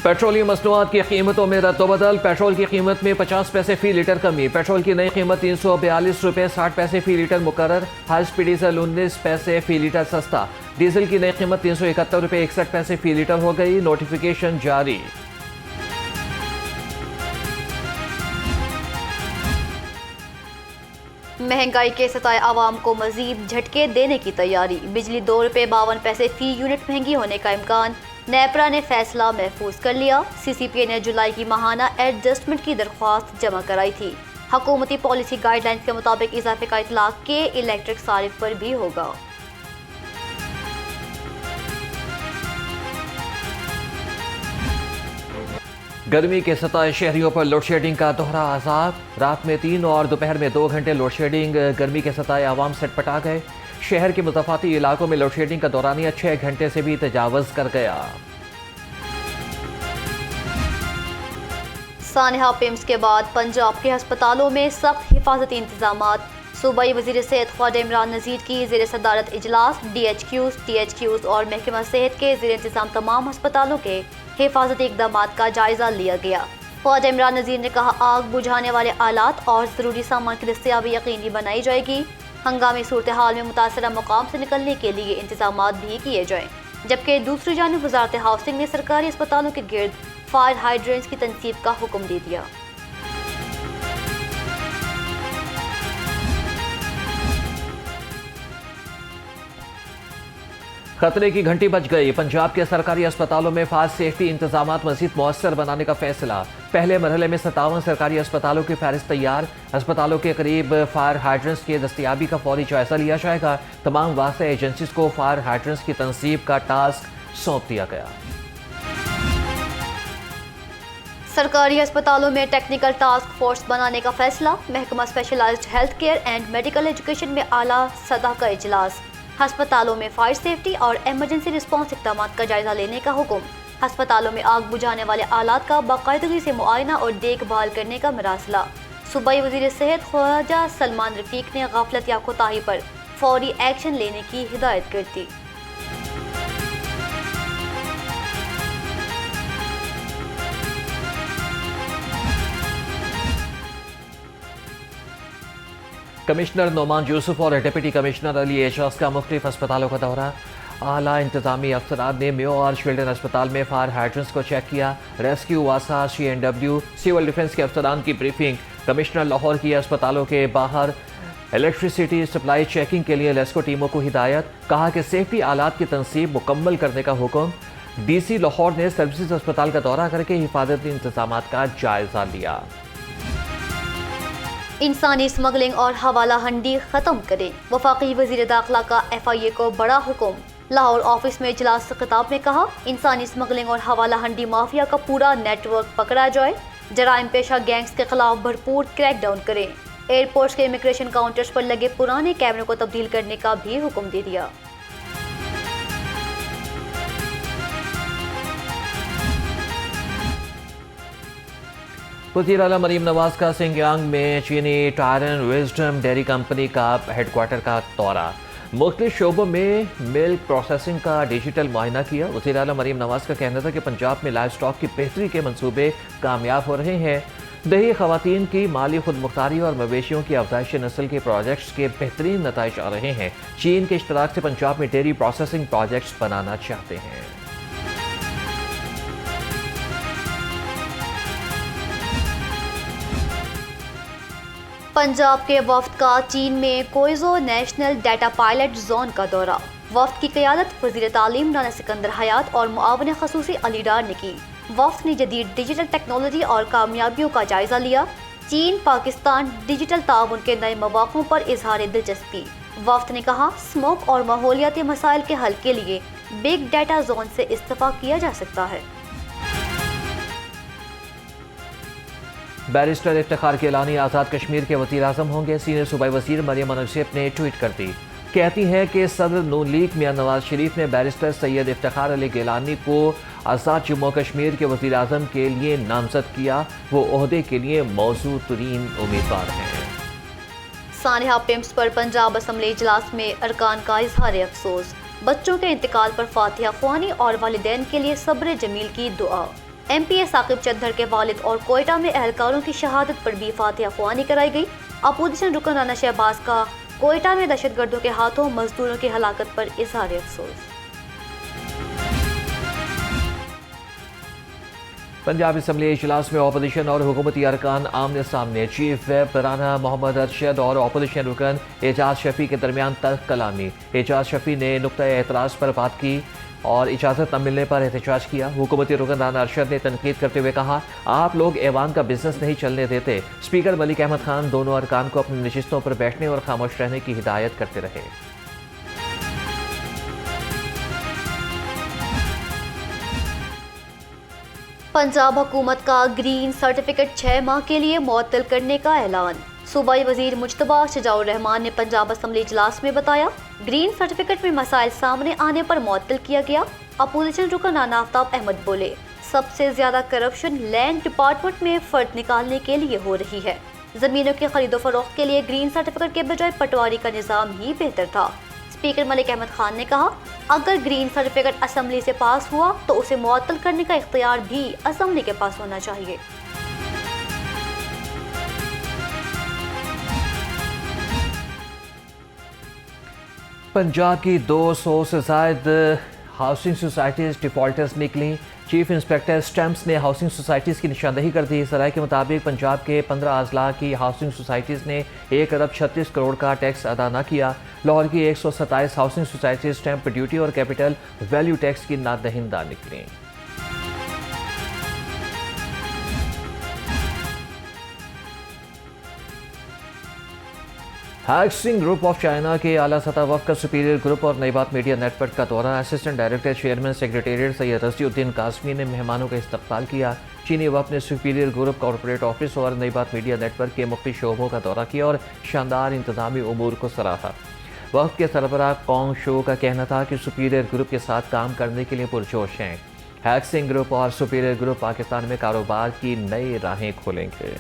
Petroleum मसनूआत की कीमतों में रद्दोबदल। पेट्रोल की कीमत में 50 पैसे फी लीटर कमी। पेट्रोल की नई कीमत 342 रुपये 60 पैसे फी लीटर मुकर्रर। हाई स्पीड डीजल 19 पैसे फी लीटर सस्ता। डीजल की नई कीमत 371 रुपये 61 पैसे फी लीटर हो गई। नोटिफिकेशन जारी। महंगाई के सताए आवाम को मजीद झटके देने की तैयारी। बिजली 2 रुपये 52 पैसे फी यूनिट महंगी होने का इम्कान। नेपरा ने फैसला महफूज कर लिया। CCPA ने जुलाई की माहाना एडजस्टमेंट की दरख्वास्त जमा कराई थी। हुकूमती पॉलिसी गाइडलाइंस के मुताबिक इजाफे का इतलाक के इलेक्ट्रिक सारिफ पर भी होगा। गर्मी के सताए शहरियों पर लोड शेडिंग का दोहरा अजाब। रात में 3 और दोपहर में 2 घंटे लोड शेडिंग। गर्मी के सताए आवाम सटपटा गए। शहर के मुतफाती इलाकों में लोड शेडिंग का दौरानिया 6 घंटे से भी तजावज़ कर गया। सानहा पिम्स के बाद पंजाब के अस्पतालों में सख्त हिफाजती इंतजामात। सूबाई वज़ीर सेहत ख्वाजा इमरान नज़ीर की ज़ेर सदारत इजलास DHQs, THQs और महकमा सेहत के ज़ेर इंतजाम तमाम अस्पतालों के हिफाजती इक़दामात का जायज़ा लिया गया। ख्वाजा इमरान नज़ीर ने कहा, आग बुझाने वाले आलात और ज़रूरी सामान की दस्तयाबी यकीनी बनाई जाएगी। हंगामी सूरत हाल में मुतासरा मकाम से निकलने के लिए इंतजामात भी किए जाएँ। जबकि दूसरी जानिब वज़ारत हाउसिंग ने सरकारी अस्पतालों के गिर्द फायर हाइड्रेंट्स की तनसीब का हुक्म दे दिया। खतरे की घंटी बज गई। पंजाब के सरकारी अस्पतालों में फायर सेफ्टी इंतजामात मज़ीद मौसर बनाने का फैसला। पहले मरहले में 57 सरकारी अस्पतालों की फहरिस्त तैयार। अस्पतालों के करीब फायर हाइड्रेंट्स की दस्तयाबी का फौरी जायजा लिया जाएगा। तमाम वास्ता एजेंसीज को फायर हाइड्रेंट्स की तनसीब का टास्क सौंप दिया गया। सरकारी अस्पतालों में टेक्निकल टास्क फोर्स बनाने का फैसला। महकमा specialised health care and medical education में आला सतह का इजलास। अस्पतालों में फायर सेफ्टी और एमरजेंसी रिस्पांस इक़दामात का जायजा लेने का हुक्म। अस्पतालों में आग बुझाने वाले आलात का बाकायदगी से मुआयना और देखभाल करने का मरासला। सूबाई वज़ीर सेहत ख्वाजा सलमान रफीक ने गफलत या कोताही पर फौरी एक्शन लेने की हिदायत कर दी। कमिश्नर नोमान यूसुफ और डिप्टी कमिश्नर अली एजाज का मुख्तलिफ अस्पतालों का दौरा। आला इंतजामी अफसरान ने मेयो और चिल्ड्रन अस्पताल में फायर हाइड्रेंट्स को चेक किया। रेस्क्यू, वासा, CNW, सिविल डिफेंस के अफसरान की ब्रीफिंग। कमिश्नर लाहौर की अस्पतालों के बाहर इलेक्ट्रिसिटी सप्लाई चेकिंग के लिए लेस्को टीमों को हिदायत। कहा कि सेफ्टी आलात की तनसीब मुकम्मल करने का हुक्म। DC लाहौर ने सर्विसेज अस्पताल का दौरा करके हिफाजती इंतजामात का जायजा लिया। इंसानी स्मगलिंग और हवाला हंडी खत्म करें। वफाकी वजीर दाखिला का FIA को बड़ा हुक्म। लाहौर ऑफिस में इजलास से खिताब में कहा, इंसानी स्मगलिंग और हवाला हंडी माफिया का पूरा नेटवर्क पकड़ा जाए। जराइम पेशा गैंग्स के खिलाफ भरपूर क्रैकडाउन करें। एयरपोर्ट्स के इमिग्रेशन काउंटर्स पर लगे पुराने कैमरों को तब्दील करने का भी हुक्म दे दिया। वज़ीर आला मरीम नवाज का सिंगयांग में चीनी टायरन विजडम डेयरी कंपनी का हेडक्वार्टर का दौरा। मुख्तलिफ शोबों में मिल्क प्रोसेसिंग का डिजिटल मुआयना किया। वज़ीर आला मरीम नवाज का कहना था कि पंजाब में लाइव स्टॉक की बेहतरी के मंसूबे कामयाब हो रहे हैं। दही खवातीन की माली खुद मुख्तारी और मवेशियों की अफजाइश नस्ल के प्रोजेक्ट्स के बेहतरीन नताइज आ रहे हैं। चीन के इश्तराक से पंजाब में डेयरी प्रोसेसिंग प्रोजेक्ट्स बनाना चाहते हैं। पंजाब के वफ्द का चीन में कोइजो नेशनल डाटा पायलट जोन का दौरा। वफ्द की क़यादत वज़ीर तालीम राना सिकंदर हयात और मुआवन ख़ुसूसी अली डार ने की। वफ्द ने जदीद डिजिटल टेक्नोलॉजी और कामयाबियों का जायजा लिया। चीन पाकिस्तान डिजिटल ताउन के नए मौक़ों पर इजहार दिलचस्पी। वफ्द ने कहा, स्मोक और माहौलियाती मसाइल के हल के लिए बिग डाटा जोन से इस्तेफा किया जा सकता है। बैरिस्टर इफ्तिखार गिलानी आज़ाद कश्मीर के वज़ीर आज़म होंगे। सीनियर सूबाई वज़ीर मरियम मनशेप ने ट्वीट कर दी। कहती हैं कि सदर नून लीग मियां नवाज शरीफ ने बैरिस्टर सैयद इफ्तिखार अली गिलानी को आज़ाद जम्मू कश्मीर के वज़ीर आज़म के लिए नामज़द किया। वो ओहदे के लिए मौजूद तरीन उम्मीदवार हैं। सानहा पिम्स पर पंजाब असम्बली इजलास में अरकान का इजहार अफसोस। बच्चों के इंतकाल पर फातिहा ख्वानी और वालिदैन के लिए सब्र जमील की दुआ। MP ثاقب چدھر کے والد اور کوئٹہ میں اہلکاروں کی شہادت پر بھی فاتحہ خوانی کرائی گئی۔ اپوزیشن رکن رانا شہباز کا کوئٹہ میں دہشت گردوں کے ہاتھوں مزدوروں کی ہلاکت پر اظہار افسوس۔ پنجاب اسمبلی اجلاس میں اپوزیشن اور حکومتی ارکان آمنے سامنے۔ چیف ویپ رانا محمد ارشد اور اپوزیشن رکن اعجاز شفیع کے درمیان تلخ کلامی۔ اعجاز شفیع نے نقطۂ اعتراض پر بات کی اور اجازت نہ ملنے پر احتجاج کیا۔ حکومتی رکن رانا ارشد نے تنقید کرتے ہوئے کہا، آپ لوگ ایوان کا بزنس نہیں چلنے دیتے۔ اسپیکر ملک احمد خان دونوں ارکان کو اپنی نشستوں پر بیٹھنے اور خاموش رہنے کی ہدایت کرتے رہے۔ پنجاب حکومت کا گرین سرٹیفکیٹ 6 ماہ کے لیے معطل کرنے کا اعلان۔ صوبائی وزیر مجتبیٰ شجاع الرحمان نے پنجاب اسمبلی اجلاس میں بتایا، گرین سرٹیفکیٹ میں مسائل سامنے آنے پر معطل کیا گیا۔ اپوزیشن رکن رانا آفتاب احمد بولے، سب سے زیادہ کرپشن لینڈ ڈپارٹمنٹ میں فرد نکالنے کے لیے ہو رہی ہے۔ زمینوں کی خرید و فروخت کے لیے گرین سرٹیفکیٹ کے بجائے پٹواری کا نظام ہی بہتر تھا۔ اسپیکر ملک احمد خان نے کہا، اگر گرین سرٹیفکیٹ اسمبلی سے پاس ہوا تو اسے معطل کرنے کا اختیار بھی اسمبلی کے پاس ہونا چاہیے۔ پنجاب کی 200 سے زائد ہاؤسنگ سوسائٹیز ڈیفالٹرز نکلیں۔ چیف انسپیکٹر اسٹیمپس نے ہاؤسنگ سوسائٹیز کی نشاندہی کر دی۔ ذرائع کے مطابق پنجاب کے 15 اضلاع کی ہاؤسنگ سوسائٹیز نے 1 ارب 36 کروڑ کا ٹیکس ادا نہ کیا۔ لاہور کی 127 ہاؤسنگ سوسائٹیز اسٹیمپ ڈیوٹی اور کیپٹل ویلیو ٹیکس کی نادہندہ نکلیں۔ ہیکسنگ گروپ آف چائنا کے اعلیٰ سطح وفد کا سپیریئر گروپ اور نئی بات میڈیا نیٹ ورک کا دورہ۔ اسسٹنٹ ڈائریکٹر چیئرمین سیکریٹریٹ سید رضی الدین قاسمی نے مہمانوں کا استقبال کیا۔ چینی وفد نے سپیریئر گروپ کارپوریٹ آفس اور نئی بات میڈیا نیٹ ورک کے مختلف شعبوں کا دورہ کیا اور شاندار انتظامی امور کو سراہا۔ وفد کے سربراہ کونگ شو کا کہنا تھا کہ سپیریئر گروپ کے ساتھ کام کرنے کے لیے پرجوش ہیں۔ ہیکسنگ گروپ اور سپیریئر گروپ پاکستان میں کاروبار کی نئی راہیں کھولیں گے۔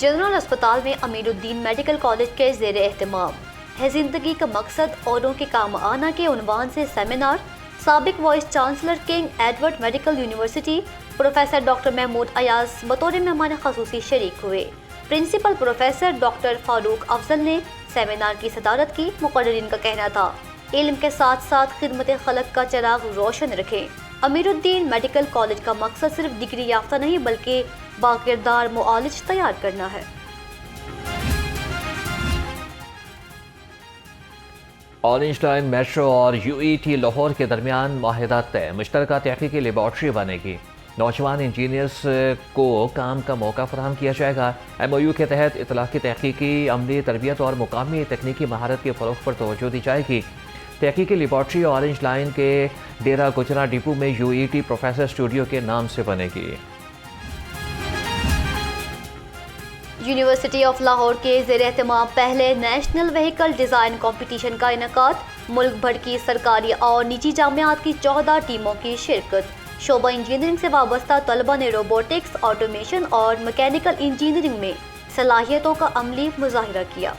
جنرل اسپتال میں امیر الدین میڈیکل کالج کے زیر اہتمام ہے زندگی کا مقصد اوروں کے کام آنا کے عنوان سے سیمینار۔ سابق vice chancellor King Edward medical university professor doctor Mahmood Ayaz بطور مہمان خصوصی شریک ہوئے۔ Principal professor doctor Farooq Afzal نے سیمینار کی صدارت کی۔ مقررین کا کہنا تھا، علم کے ساتھ ساتھ خدمت خلق کا چراغ روشن رکھیں۔ امیر الدین میڈیکل کالج کا مقصد صرف ڈگری یافتہ نہیں بلکہ باکردار معالج تیار کرنا ہے۔ اورنج لائن میٹرو اور UET لاہور کے درمیان معاہدہ طے۔ مشترکہ تحقیقی لیبارٹری بنے گی۔ نوجوان انجینئرز کو کام کا موقع فراہم کیا جائے گا۔ MOU کے تحت اطلاقی تحقیقی عملی تربیت اور مقامی تکنیکی مہارت کے فروغ پر توجہ دی جائے گی۔ تحقیقی لیبارٹری اورنج لائن کے ڈیرہ گجرا ڈپو میں UET پروفیسر اسٹوڈیو کے نام سے بنے گی۔ یونیورسٹی آف لاہور کے زیر اہتمام پہلے نیشنل وہیکل ڈیزائن کمپٹیشن کا انعقاد۔ ملک بھر کی سرکاری اور نجی جامعات کی 14 ٹیموں کی شرکت۔ شعبہ انجینئرنگ سے وابستہ طلبہ نے روبوٹکس، آٹومیشن اور میکینیکل انجینئرنگ میں صلاحیتوں کا عملی مظاہرہ کیا۔